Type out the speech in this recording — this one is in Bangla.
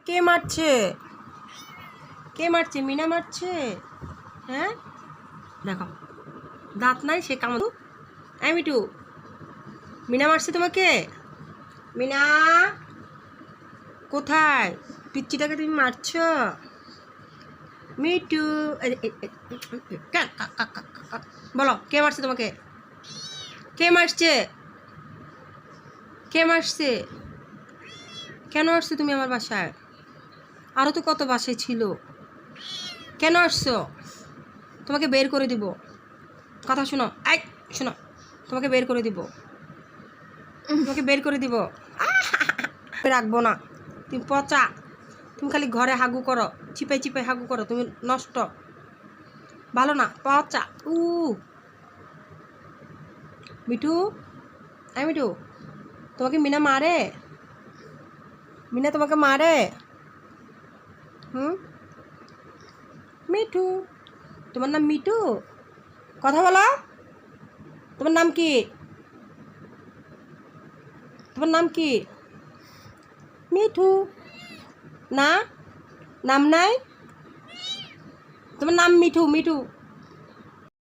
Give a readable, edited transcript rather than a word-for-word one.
কে মারছে? কে মারছে? মিনা মারছে। হ্যাঁ দেখো, দাঁত নাই, সে কামড়। এই মিটু, মিনা মারছে তোমাকে? মিনা কোথায়? পিচ্চিটাকে তুমি মারছো? মিটু বলো, কে মারছে তোমাকে? কে মারছে? কে মারছে? কেন আসছো তুমি আমার বাসায়? আরও তো কত বাসায় ছিল। কেন আসছো? তোমাকে বের করে দিব। কথা শোনো, এই শোনো, তোমাকে বের করে দিব। তোমাকে বের করে দিব। রাখবো না, তুমি পচা। তুমি খালি ঘরে হাগু করো, চিপাই চিপাই হাগু করো, তুমি নষ্ট, ভালো না, পচা। মিঠু, এই মিঠু, তোমাকে মিনা মারে? মিনা তোমাকে মারে? মিঠু, তোমার নাম মিঠু? কথা বলো, তোমার নাম কি? তোমার নাম কি? মিঠু না, নাম নাই? তোমার নাম মিঠু? মিঠু